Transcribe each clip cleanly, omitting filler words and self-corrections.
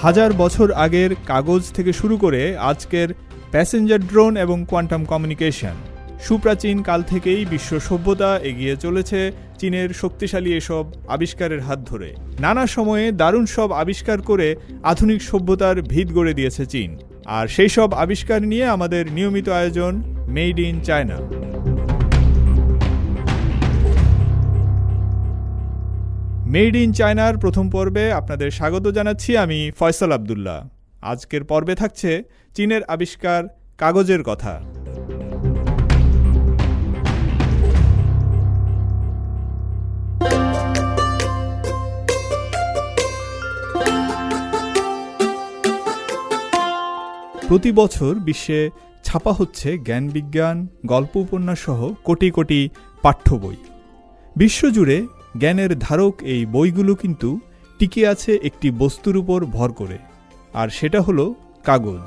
হাজার বছর আগের কাগজ থেকে শুরু করে আজকের প্যাসেঞ্জার ড্রোন এবং কোয়ান্টাম কমিউনিকেশন, সুপ্রাচীন কাল থেকেই বিশ্ব সভ্যতা এগিয়ে চলেছে চীনের শক্তিশালী এসব আবিষ্কারের হাত ধরে। নানা সময়ে দারুণ সব আবিষ্কার করে আধুনিক সভ্যতার ভিত গড়ে দিয়েছে চীন। আর সেই সব আবিষ্কার নিয়ে আমাদের নিয়মিত আয়োজন made in China. Made in চায়নার প্রথম পর্বে আপনাদের স্বাগত জানাচ্ছি আমি ফয়সাল আবদুল্লাহ। আজকের পর্বে থাকছে চীনের আবিষ্কার কাগজের কথা। প্রতি বছর বিশ্বে ছাপা হচ্ছে জ্ঞান বিজ্ঞান, গল্প উপন্যাস সহ কোটি কোটি পাঠ্য বই। বিশ্বজুড়ে জ্ঞানের ধারক এই বইগুলো কিন্তু টিকে আছে একটি বস্তুর উপর ভর করে, আর সেটা হলো কাগজ।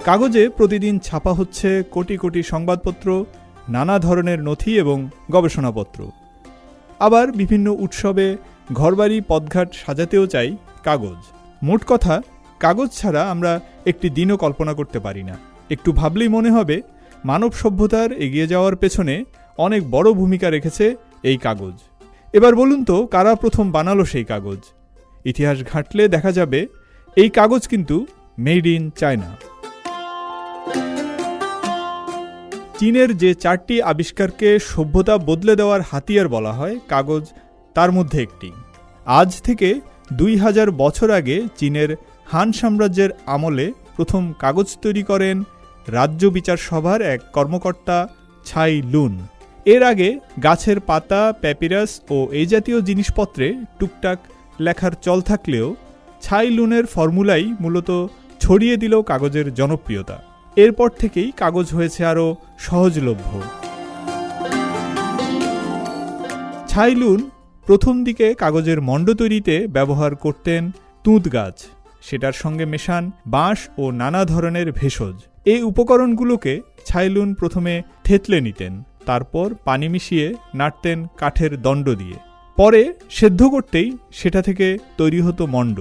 কাগজে প্রতিদিন ছাপা হচ্ছে কোটি কোটি সংবাদপত্র, নানা ধরনের নথি এবং গবেষণাপত্র। আবার বিভিন্ন উৎসবে ঘরবাড়ি পথঘাট সাজাতেও চাই কাগজ। মোট কথা, কাগজ ছাড়া আমরা একটি দিনও কল্পনা করতে পারি না। একটু ভাবলেই মনে হবে মানব সভ্যতার এগিয়ে যাওয়ার পেছনে অনেক বড় ভূমিকা রেখেছে এই কাগজ। এবার বলুন তো, কারা প্রথম বানালো সেই কাগজ? ইতিহাস ঘাঁটলে দেখা যাবে এই কাগজ কিন্তু মেড ইন চায়না। চীনের যে 4টি আবিষ্কারকে সভ্যতা বদলে দেওয়ার হাতিয়ার বলা হয়, কাগজ তার মধ্যে একটি। আজ থেকে 2000 বছর আগে চীনের হান সাম্রাজ্যের আমলে প্রথম কাগজ তৈরি করেন রাজ্য বিচার সভার এক কর্মকর্তা ছাই লুন। এর আগে গাছের পাতা, প্যাপিরাস ও এই জাতীয় জিনিসপত্রে টুকটাক লেখার চল থাকলেও ছাই লুনের ফর্মুলাই মূলত ছড়িয়ে দিল কাগজের জনপ্রিয়তা। এরপর থেকেই কাগজ হয়েছে আরও সহজলভ্য। ছাই লুন প্রথম দিকে কাগজের মণ্ড তৈরিতে ব্যবহার করতেন তুঁত গাছ, সেটার সঙ্গে মেশান বাঁশ ও নানা ধরনের ভেষজ। এই উপকরণগুলোকে ছাইলুন প্রথমে থেতলে নিতেন, তারপর পানি মিশিয়ে নাড়তেন কাঠের দণ্ড দিয়ে। পরে সেদ্ধ করতেই সেটা থেকে তৈরি হতো মণ্ড,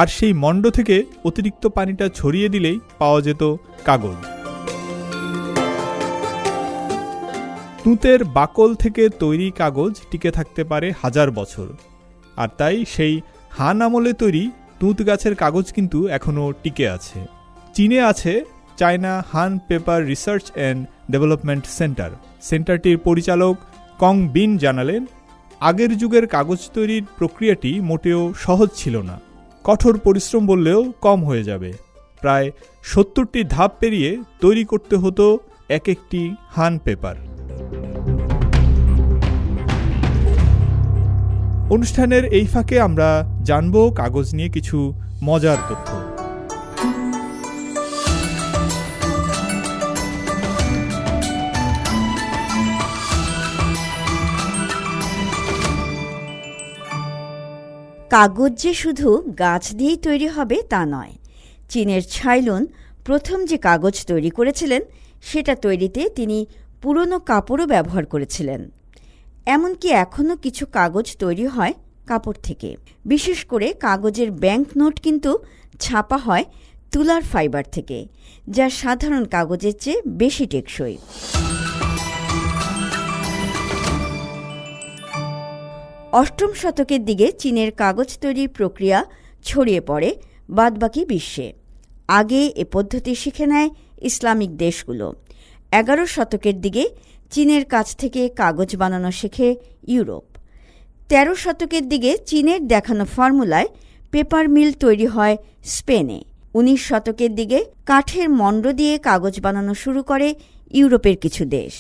আর সেই মণ্ড থেকে অতিরিক্ত পানিটা ছড়িয়ে দিলেই পাওয়া যেত কাগজ। তুঁতের বাকল থেকে তৈরি কাগজ টিকে থাকতে পারে হাজার বছর, আর তাই সেই হান আমলে তৈরি তুঁত গাছের কাগজ কিন্তু এখনও টিকে আছে। চীনে আছে China Han paper research and development centre. সেন্টারটির পরিচালক কং বিন জানালেন, আগের যুগের কাগজ তৈরির প্রক্রিয়াটি মোটেও সহজ ছিল না। কঠোর পরিশ্রম বললেও কম হয়ে যাবে। প্রায় 70টি ধাপ পেরিয়ে তৈরি করতে হতো এক একটি হান পেপার। অনুষ্ঠানের এই ফাঁকে আমরা জানব কাগজ নিয়ে কিছু মজার তথ্য। কাগজ যে শুধু গাছ দিয়েই তৈরি হবে তা নয়। চীনের ছাইলুন প্রথম যে কাগজ তৈরি করেছিলেন, সেটা তৈরিতে তিনি পুরনো কাপড়ও ব্যবহার করেছিলেন। এমনকি এখনও কিছু কাগজ তৈরি হয় কাপড় থেকে। বিশেষ করে কাগজের ব্যাংক নোট কিন্তু ছাপা হয় তুলার ফাইবার থেকে, যা সাধারণ কাগজের চেয়ে বেশি টেকসই। অষ্টম শতকের দিকে চীনের কাগজ তৈরির প্রক্রিয়া ছড়িয়ে পড়ে বাদবাকি বিশ্বে। আগে এ পদ্ধতি শিখে নেয় ইসলামিক দেশগুলো। 11 শতকের দিকে চীনের কাছ থেকে কাগজ বানানো শেখে ইউরোপ। 13 শতকের দিকে চীনের দেখানো ফর্মুলায় পেপার মিল তৈরি হয় স্পেনে। 19 শতকের দিকে কাঠের মণ্ড দিয়ে কাগজ বানানো শুরু করে ইউরোপের কিছু দেশ।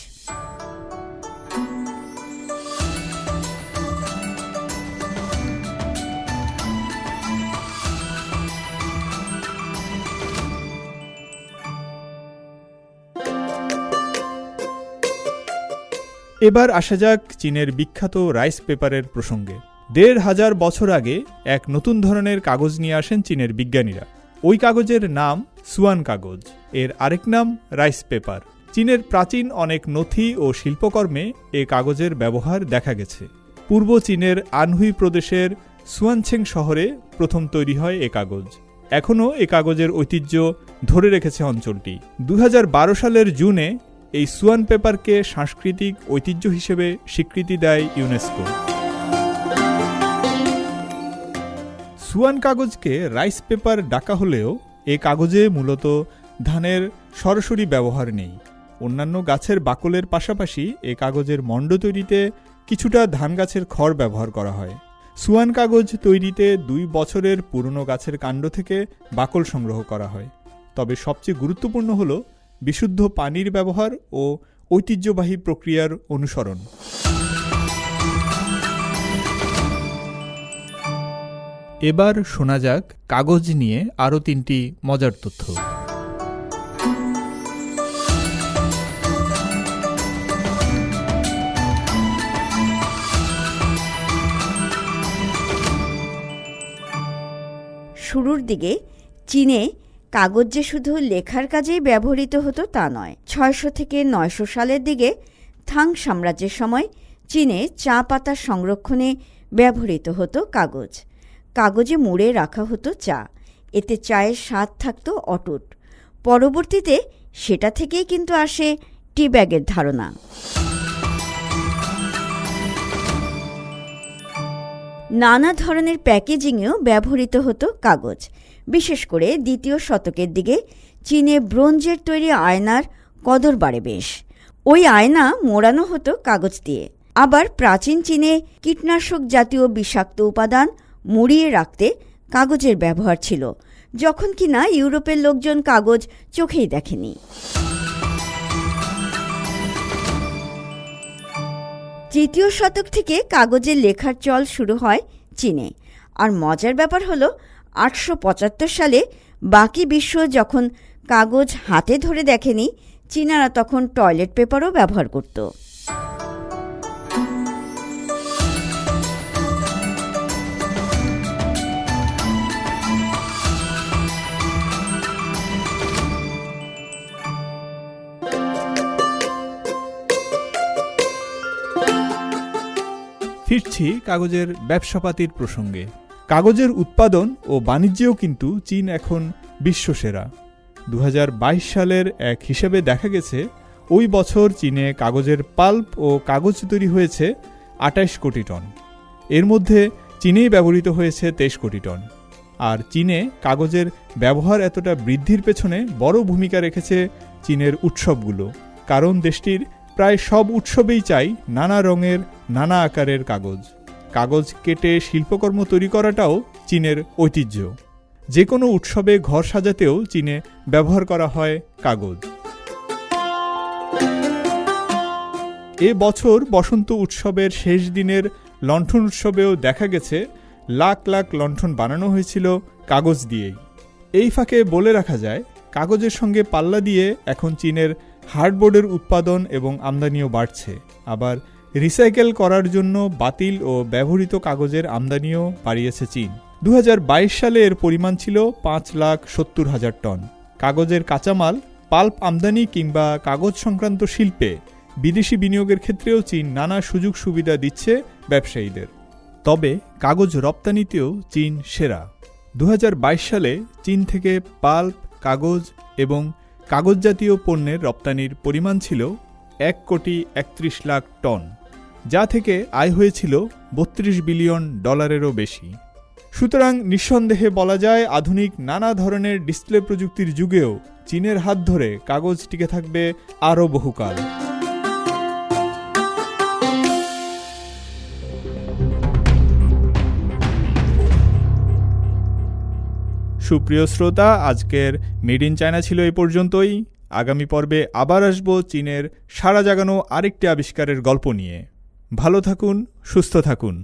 এবার আসা যাক চীনের বিখ্যাত রাইস পেপারের প্রসঙ্গে। 1500 বছর আগে এক নতুন ধরনের কাগজ নিয়ে আসেন চীনের বিজ্ঞানীরা। ওই কাগজের নাম সুয়ান কাগজ, এর আরেক নাম রাইস পেপার। চীনের প্রাচীন অনেক নথি ও শিল্পকর্মে এ কাগজের ব্যবহার দেখা গেছে। পূর্ব চীনের আনহুই প্রদেশের সুয়ানছেং শহরে প্রথম তৈরি হয় এ কাগজ। এখনও এ কাগজের ঐতিহ্য ধরে রেখেছে অঞ্চলটি। 2012 সালের জুনে এই সুয়ান পেপারকে সাংস্কৃতিক ঐতিহ্য হিসেবে স্বীকৃতি দেয় ইউনেস্কো। সুয়ান কাগজকে রাইস পেপার ডাকা হলেও এ কাগজে মূলত ধানের সরাসরি ব্যবহার নেই। অন্যান্য গাছের বাকলের পাশাপাশি এ কাগজের মণ্ড তৈরিতে কিছুটা ধান গাছের খড় ব্যবহার করা হয়। সুয়ান কাগজ তৈরিতে 2 বছরের পুরনো গাছের কাণ্ড থেকে বাকল সংগ্রহ করা হয়। তবে সবচেয়ে গুরুত্বপূর্ণ হল বিশুদ্ধ পানির ব্যবহার ও ঐতিহ্যবাহী প্রক্রিয়ার অনুসরণ। এবার শোনা যাক কাগজ নিয়ে আরও 3টি মজার তথ্য। শুরুর দিকে চীনে কাগজ যে শুধু লেখার কাজেই ব্যবহৃত হতো তা নয়। 600 থেকে 900 সালের দিকে থাং সাম্রাজ্যের সময় চীনে চা পাতা সংরক্ষণে ব্যবহৃত হতো কাগজ। কাগজে মুড়ে রাখা হতো চা, এতে চায়ের স্বাদ থাকত অটুট। পরবর্তীতে সেটা থেকেই কিন্তু আসে টি ব্যাগের ধারণা। নানা ধরনের প্যাকেজিংয়েও ব্যবহৃত হতো কাগজ। বিশেষ করে 2য় শতকের দিকে চীনে ব্রোঞ্জের তৈরি আয়নার কদর বাড়ে বেশ। ওই আয়না মোড়ানো হতো কাগজ দিয়ে। আবার প্রাচীন চীনে কীটনাশক জাতীয় বিষাক্ত উপাদান মুড়িয়ে রাখতে কাগজের ব্যবহার ছিল, যখন কিনা ইউরোপের লোকজন কাগজ চোখেই দেখেনি। 3য় শতক থেকে কাগজের লেখার চল শুরু হয় চীনে। আর মজার ব্যাপার হলো 875 সালে বাকি বিশ্ব যখন কাগজ হাতে ধরে দেখেনি, চীনারা তখন টয়লেট পেপারও ব্যবহার করত। ফিরছি কাগজের ব্যবসাপাতির প্রসঙ্গে। কাগজের উৎপাদন ও বাণিজ্যেও কিন্তু চীন এখন বিশ্বসেরা। 2022 সালের এক হিসেবে দেখা গেছে ওই বছর চীনে কাগজের পাল্প ও কাগজ তৈরি হয়েছে 28 কোটি টন। এর মধ্যে চীনেই ব্যবহৃত হয়েছে 23 কোটি টন। আর চীনে কাগজের ব্যবহার এতটা বৃদ্ধির পেছনে বড় ভূমিকা রেখেছে চীনের উৎসবগুলো। কারণ দেশটির প্রায় সব উৎসবেই চাই নানা রঙের নানা আকারের কাগজ। কাগজ কেটে শিল্পকর্ম তৈরি করাটাও চীনের ঐতিহ্য। যে কোনো উৎসবে ঘর সাজাতেও চীনে ব্যবহার করা হয় কাগজ। এ বছর বসন্ত উৎসবের শেষ দিনের লণ্ঠন উৎসবেও দেখা গেছে লাখ লাখ লণ্ঠন বানানো হয়েছিল কাগজ দিয়েই। এই ফাঁকে বলে রাখা যায়, কাগজের সঙ্গে পাল্লা দিয়ে এখন চীনের হার্ডবোর্ডের উৎপাদন এবং আমদানিও বাড়ছে। আবার রিসাইকেল করার জন্য বাতিল ও ব্যবহৃত কাগজের আমদানিও বাড়িয়েছে চীন। 2022 সালে এর পরিমাণ ছিল 5,70,000 টন। কাগজের কাঁচামাল, পাল্প আমদানি কিংবা কাগজ সংক্রান্ত শিল্পে বিদেশি বিনিয়োগের ক্ষেত্রেও চীন নানা সুযোগ সুবিধা দিচ্ছে ব্যবসায়ীদের। তবে কাগজ রপ্তানিতেও চীন সেরা। 2022 সালে চীন থেকে পাল্প, কাগজ এবং কাগজ জাতীয় পণ্যের রপ্তানির পরিমাণ ছিল 1,31 লাখ টন, যা থেকে আয় হয়েছিল $32 বিলিয়ন বেশি। সুতরাং নিঃসন্দেহে বলা যায়, আধুনিক নানা ধরনের ডিসপ্লে প্রযুক্তির যুগেও চীনের হাত ধরে কাগজ টিকে থাকবে আরও বহুকাল। সুপ্রিয় শ্রোতা, আজকের মেড ইন চায়না ছিল এই পর্যন্তই। আগামী পর্বে আবার আসব চীনের সাড়া জাগানো আরেকটি আবিষ্কারের গল্প নিয়ে। ভালো থাকুন, সুস্থ থাকুন।